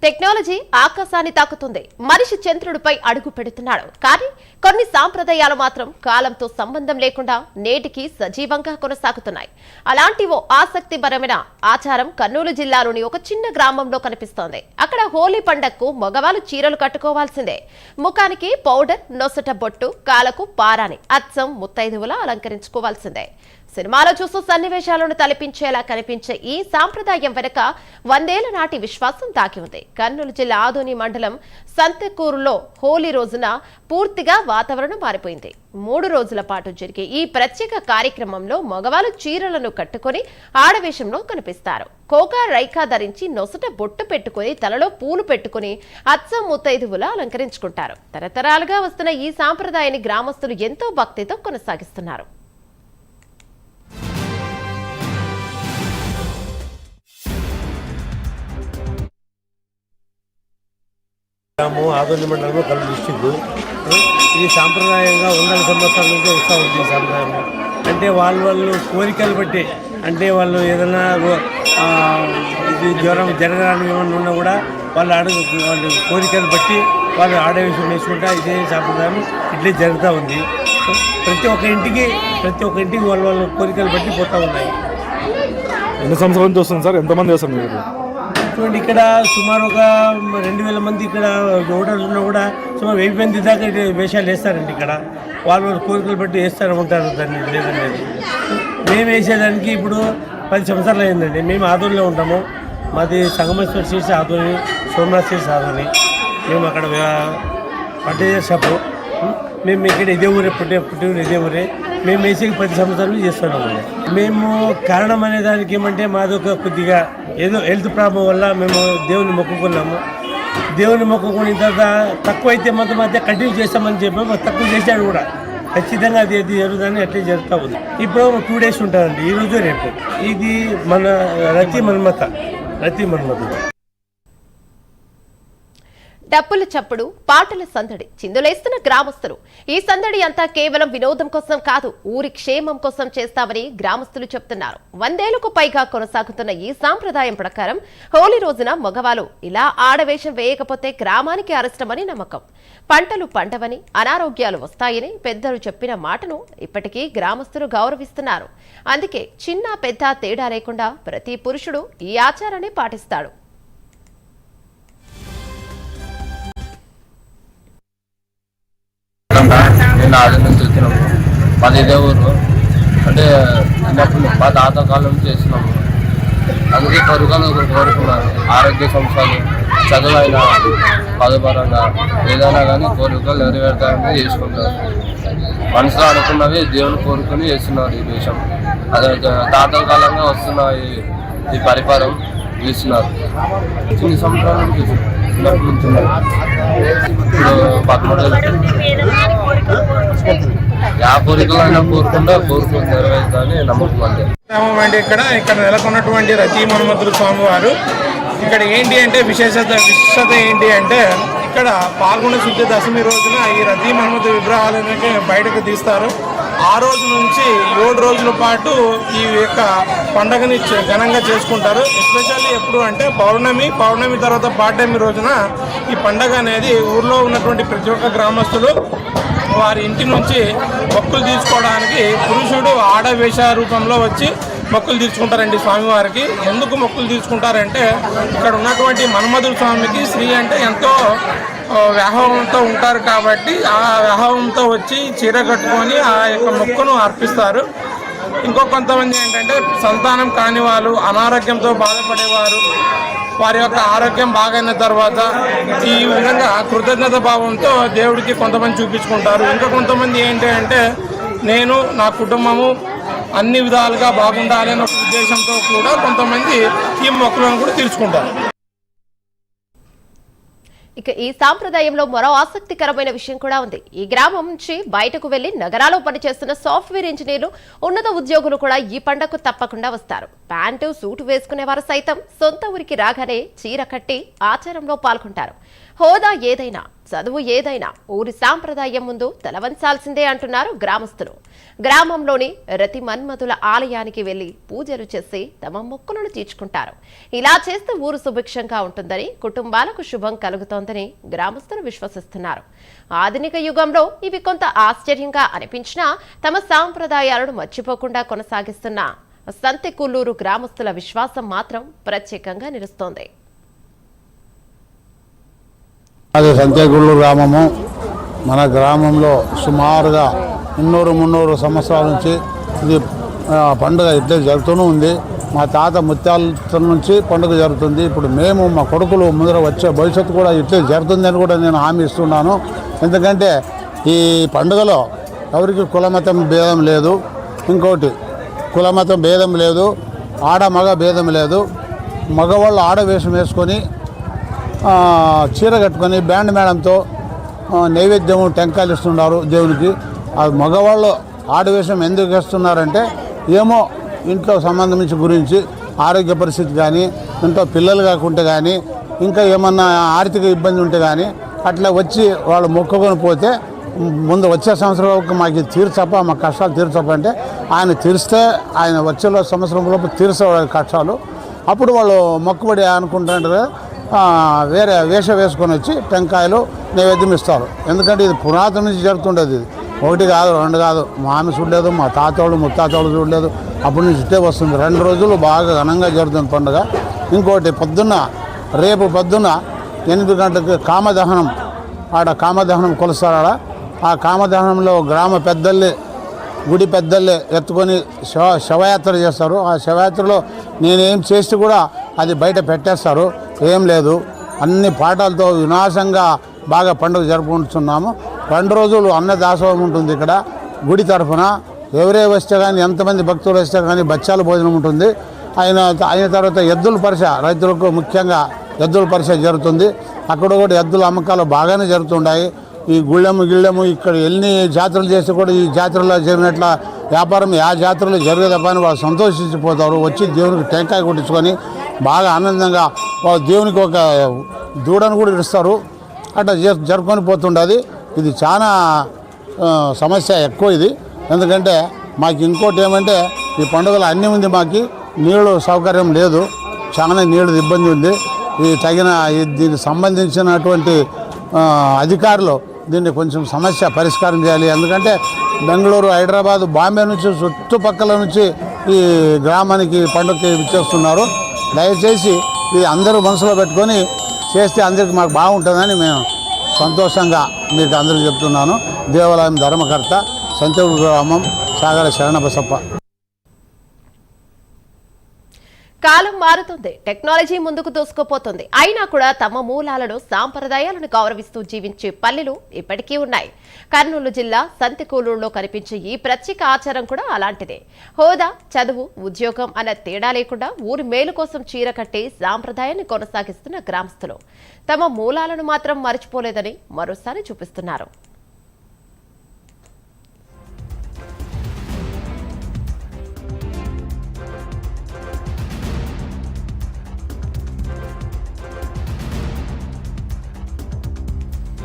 Technology ఆకాశాన్ని తాకుతుంది. మనిషి చంద్రుడిపై అడుగు పెడుతున్నాడు. కానీ కొన్ని సాంప్రదాయాలు మాత్రం కాలంతో సంబంధం లేకుండా నేటికి సజీవంగా కొనసాగుతున్నాయి. అలాంటి ఓ ఆసక్తికరమైన ఆచారం కర్నూలు జిల్లాలోని ఒక చిన్న గ్రామంలో కనిపిస్తోంది. అక్కడ హోలీ పండగకు మగవాళ్ళు చీరలు కట్టుకోవాల్సిందే. ముఖానికి పౌడర్, నొసట బొట్టు, కాలకు పారాని అచ్చం ముత్తైదువులా అలంకరించుకోవాల్సిందే. సినిమాలో చూస్తూ సన్నివేశాలను తలపించేలా కనిపించే ఈ సాంప్రదాయం వెనుక 100 ఏళ్ల నాటి విశ్వాసం దాగి ఉంది. కర్నూలు జిల్లా ఆదోని మండలం సంతకూరులో హోలీ రోజున పూర్తిగా వాతావరణం మారిపోయింది. 3 రోజుల పాటు జరిగే ఈ ప్రత్యేక కార్యక్రమంలో మగవాళ్ళు చీరలను కట్టుకుని ఆడవేషంలో కనిపిస్తారు. కోకా రైకా ధరించి నొసట బొట్టు పెట్టుకుని తలలో పూలు పెట్టుకుని అచ్చం ముత్తైదువులా అలంకరించుకుంటారు. తరతరాలుగా వస్తున్న ఈ సాంప్రదాయాన్ని గ్రామస్తులు ఎంతో భక్తితో కొనసాగిస్తున్నారు. ఆదోని మండలంలో కర్నూలు డిస్టిక్. ఇది సాంప్రదాయంగా 100 సంవత్సరాల నుంచి వస్తూ ఉంది. ఈ సాంప్రదాయం అంటే వాళ్ళు కోరికలు బట్టి, అంటే వాళ్ళు ఏదైనా ఇది జ్వరం జరగడానికి ఏమన్నా ఉన్నా కూడా వాళ్ళు కోరికలు బట్టి వాళ్ళు ఆడవేషం వేసుకుంటా ఇదే సాంప్రదాయం ఇట్లే జరుగుతూ ఉంది. ప్రతి ఒక్క ఇంటికి వాళ్ళ కోరికలు బట్టి పోతూ ఉన్నాయి. ఎన్ని సంవత్సరాల నుంచి వస్తుంది సార్? ఎంతమంది వేస్తారు మీరు? చూడండి, ఇక్కడ సుమారు ఒక 2000 మంది ఇక్కడ ఓటర్లు ఉన్నా కూడా సుమారు 1000 మంది దాకా వేషాలు వేస్తారండి. ఇక్కడ వాళ్ళ కోరికలు బట్టి వేస్తూ ఉంటారు. దాన్ని లేదండి, మేము వేసేదానికి ఇప్పుడు 10 సంవత్సరాలు అయిందండి. మేము ఆదోనిలో ఉంటాము. మాది సంగమేశ్వర స్ట్రీట్స్ ఆదోని, సోమనాథ్ స్ట్రీట్స్ ఆదోని. మేము అక్కడ ఫర్టిలైజర్ షాపు. మేము ఇక్కడ ఇదే ఊరే పుట్టిన ఇదే ఊరే. మేము వేసే 10 సంవత్సరాలు చేస్తున్నాము. మేము కారణం అనే దానికి ఏమంటే మాది ఒక కొద్దిగా ఏదో హెల్త్ ప్రాబ్లం వల్ల మేము దేవుని మొక్కుకున్నాము. దేవుని మొక్కుకున్న తర్వాత తక్కువ అయితే మధ్య కంటిన్యూ చేస్తామని చెప్పి తక్కువ చేశాడు కూడా. ఖచ్చితంగా అది జరుగుతుందని అట్లే జరుగుతూ ఉంది. ఇప్పుడు 2 డేస్ ఉంటుందండి, ఈరోజు రేపు. ఇది మన రతి మన్మత. డప్పుల చప్పుడు, పాటల సందడి, చిందులేస్తున్న గ్రామస్తులు. ఈ సందడి అంతా కేవలం వినోదం కోసం కాదు, ఊరి క్షేమం కోసం చేస్తామని గ్రామస్తులు చెప్తున్నారు. 100 ఏళ్లకు పైగా కొనసాగుతున్న ఈ సాంప్రదాయం ప్రకారం హోలీ రోజున మగవాళ్ళు ఇలా ఆడవేషం వేయకపోతే గ్రామానికి అరిష్టమని నమ్మకం. పంటలు పండవని, అనారోగ్యాలు వస్తాయని పెద్దలు చెప్పిన మాటను ఇప్పటికీ గ్రామస్తులు గౌరవిస్తున్నారు. అందుకే చిన్న పెద్ద తేడా లేకుండా ప్రతి పురుషుడు ఈ ఆచారాన్ని పాటిస్తాడు. నేను ఆది నుంచి వచ్చినాము. మాది ఇదే ఊరు. అంటే చిన్నప్పుడు మా తాత కాలం నుంచి చేస్తున్నాము. అందుకే కోరికలు కోరుకున్నారు. ఆరోగ్య సంస్థలు, చదువైనా, పదపరంగా ఏదైనా కానీ కోరికలు నెరవేరుతాయని చేసుకుంటారు. మనసులో అనుకున్నవి దేవుని కోరుకుని చేస్తున్నారు. ఈ దేశం అదే తాతల కాలంగా వస్తున్న ఈ పరిపాలన చేస్తున్నారు. చిన్న సంవత్సరాల నుంచి చిన్నప్పటి నుంచి ఇప్పుడు 13 యా కోరికలైనా కోరుకుంటూ నెరవేరుతామని నమ్మకం. అంటే ఇక్కడ నెలకొన్నటువంటి రతి మన్మథుల స్వామి వారు ఇక్కడ ఏంటి అంటే విశేషత ఏంటి అంటే ఇక్కడ పాల్గొన శుద్ధ దశమి రోజున ఈ రతి మన్మథ విగ్రహాలకి బయటకు తీస్తారు. ఆ రోజు నుంచి 7 రోజుల పాటు ఈ యొక్క పండగని ఘనంగా చేసుకుంటారు. ఎస్పెషల్లీ ఎప్పుడు అంటే పౌర్ణమి తర్వాత పాడ్యమి రోజున ఈ పండగ అనేది ఊర్లో ఉన్నటువంటి ప్రతి ఒక్క గ్రామస్తులు వారి ఇంటి నుంచి మొక్కులు తీర్చుకోవడానికి పురుషుడు ఆడవేష రూపంలో వచ్చి మొక్కులు తీర్చుకుంటారండి స్వామివారికి. ఎందుకు మొక్కులు తీర్చుకుంటారంటే ఇక్కడ ఉన్నటువంటి మన్మథుల స్వామికి స్త్రీ అంటే ఎంతో వ్యాహవంతో ఉంటారు కాబట్టి ఆ వ్యాహవంతో వచ్చి చీర కట్టుకొని ఆ యొక్క మొక్కును అర్పిస్తారు. ఇంకో కొంతమంది ఏంటంటే సంతానం కాని వాళ్ళు, అనారోగ్యంతో బాధపడేవారు, వారి యొక్క ఆరోగ్యం బాగైన తర్వాత ఈ విధంగా కృతజ్ఞత భావంతో దేవుడికి కొంతమంది చూపించుకుంటారు. ఇంకా కొంతమంది ఏంటి అంటే నేను నా కుటుంబము అన్ని విధాలుగా బాగుండాలి అనే ఉద్దేశంతో కూడా కొంతమంది ఈ మొక్కులను కూడా తీర్చుకుంటారు. ఇక ఈ సాంప్రదాయంలో మరో ఆసక్తికరమైన విషయం కూడా ఉంది. ఈ గ్రామం నుంచి బయటకు వెళ్లి నగరాల్లో పనిచేస్తున్న సాఫ్ట్వేర్ ఇంజనీర్లు, ఉన్నత ఉద్యోగులు కూడా ఈ పండగకు తప్పకుండా వస్తారు. ప్యాంటు, సూటు వేసుకునే వారు సైతం సొంత ఊరికి రాగానే చీర కట్టి ఆచారంలో పాల్గొంటారు. హోదా ఏదైనా, చదువు ఏదైనా ఊరి సాంప్రదాయం ముందు తలవంచాల్సిందే అంటున్నారు గ్రామస్తులు. గ్రామంలోని రతి మన్మధుల ఆలయానికి వెళ్లి పూజలు చేసి తమ మొక్కులను తీర్చుకుంటారు. ఇలా చేస్తే ఊరు సుభిక్షంగా ఉంటుందని, కుటుంబాలకు శుభం కలుగుతోందని గ్రామస్తులు విశ్వసిస్తున్నారు. ఆధునిక యుగంలో ఇవి కొంత ఆశ్చర్యంగా అనిపించినా తమ సాంప్రదాయాలను మర్చిపోకుండా కొనసాగిస్తున్న సంతెకుల్లూరు గ్రామస్తుల విశ్వాసం మాత్రం ప్రత్యేకంగా నిలుస్తోంది. అది సంతేగుళ్ళు గ్రామము. మన గ్రామంలో సుమారుగా 200-300 సంవత్సరాల నుంచి ఇది పండుగ ఇట్లే జరుగుతూనే ఉంది. మా తాత ముత్యాల నుంచి పండుగ జరుగుతుంది. ఇప్పుడు మేము మా కొడుకులు ముందర వచ్చే భవిష్యత్తు కూడా ఇట్లే జరుగుతుందని కూడా నేను హామీ ఇస్తున్నాను. ఎందుకంటే ఈ పండుగలో ఎవరికి కులమతం భేదం లేదు, ఇంకోటి కులమతం భేదం లేదు, ఆడ మగ భేదం లేదు. మగవాళ్ళు ఆడవేషం వేసుకొని చీర కట్టుకొని బ్యాండ్ మేళంతో నైవేద్యము టెంకాయలు ఇస్తున్నారు దేవునికి. ఆ మగవాళ్ళు ఆడవేషం ఎందుకు వేస్తున్నారంటే ఏమో ఇంట్లో సంబంధించి గురించి ఆరోగ్య పరిస్థితి కానీ, ఇంట్లో పిల్లలు కాకుంటే కానీ, ఇంకా ఏమన్నా ఆర్థిక ఇబ్బంది ఉంటే కానీ అట్లా వచ్చి వాళ్ళు మొక్కుకొని పోతే ముందు వచ్చే సంవత్సరం మాకు తీర్చప్ప, మా కష్టాలు తీర్చప్ప అంటే ఆయన తీరిస్తే ఆయన వచ్చే సంవత్సరం లోపు తీర్చే కష్టాలు. అప్పుడు వాళ్ళు మొక్కుబడి అనుకుంటుంటారు, వేరే వేషం వేసుకొని వచ్చి టెంకాయలు నైవేద్యం ఇస్తారు. ఎందుకంటే ఇది పురాతన నుంచి జరుగుతుండేది. ఇది 1 కాదు 2 కాదు, మా ఆమె చూడలేదు, మా తాతోళ్ళు ముత్తాతోళ్ళు చూడలేదు, అప్పటి నుంచి ఇట్టే వస్తుంది. 2 రోజులు బాగా ఘనంగా జరుగుతుంది పండుగ. ఇంకోటి రేపు పొద్దున్న 8 గంటలకు కామదహనం, ఆడ కామదహనం కొలుస్తారు. ఆడ ఆ కామదహనంలో గ్రామ పెద్దల్ని, గుడి పెద్దల్ని ఎత్తుకొని శవయాత్ర చేస్తారు. ఆ శవయాత్రలో నేనేం చేస్తే కూడా అది బయట పెట్టేస్తారు. ఏం లేదు, అన్ని పాటలతో వినాశంగా బాగా పండుగ జరుపుకుంటున్నాము. 2 రోజులు అన్నదాసోహం ఉంటుంది ఇక్కడ గుడి తరఫున. ఎవరే వస్తే కానీ, ఎంతమంది భక్తులు వస్తే కానీ బచ్చాల భోజనం ఉంటుంది. అయిన తర్వాత ఎద్దుల పరిచ, రైతులకు ముఖ్యంగా ఎద్దుల పరిచ జరుగుతుంది. అక్కడ కూడా ఎద్దుల అమ్మకాలు బాగానే జరుగుతుంటాయి. ఈ గుళ్ళెము ఇక్కడ ఎన్ని జాతరలు చేస్తే కూడా ఈ జాతరలో జరిగినట్ల వ్యాపారం ఆ జాతరలో జరిగేదప్ప అని వాళ్ళు సంతోషించిపోతారు. వచ్చి దేవునికి టెంకాయ కొట్టించుకొని బాగా ఆనందంగా దేవునికి ఒక దూడను కూడా ఇస్తారు. అట్లా జరుపుకొని పోతుండేది. ఇది చాలా సమస్య ఎక్కువ ఇది. ఎందుకంటే మాకు ఇంకోటి ఏమంటే ఈ పండుగలు అన్నీ ఉంది, మాకు నీళ్ళు సౌకర్యం లేదు, చాలా నీళ్ళది ఇబ్బంది ఉంది. ఈ దీనికి సంబంధించినటువంటి అధికారులు దీన్ని కొంచెం సమస్య పరిష్కారం చేయాలి. ఎందుకంటే బెంగళూరు, హైదరాబాదు, బాంబే నుంచి చుట్టుపక్కల నుంచి ఈ గ్రామానికి పండుగకి ఇచ్చేస్తున్నారు. దయచేసి ఇది అందరూ మనసులో పెట్టుకొని చేస్తే అందరికి మాకు బాగుంటుందని మేము సంతోషంగా మీకు అందరికీ చెప్తున్నాను. దేవాలయం ధర్మకర్త, సంతూరు గ్రామం, సాగర శరణబసప్ప. కాలం మారుతుంది, టెక్నాలజీ ముందుకు దూసుకుపోతుంది. అయినా కూడా తమ మూలాలను, సాంప్రదాయాలను గౌరవిస్తూ జీవించే పల్లెలు ఇప్పటికీ ఉన్నాయి. కర్నూలు జిల్లా సంతెకూలూరులో కనిపించే ఈ ప్రత్యేక ఆచారం కూడా అలాంటిదే. హోదా, చదువు, ఉద్యోగం అన్న తేడా లేకుండా ఊరి మేలు కోసం చీర కట్టే సాంప్రదాయాన్ని కొనసాగిస్తున్న గ్రామస్తులు తమ మూలాలను మాత్రం మర్చిపోలేదని మరోసారి చూపిస్తున్నారు.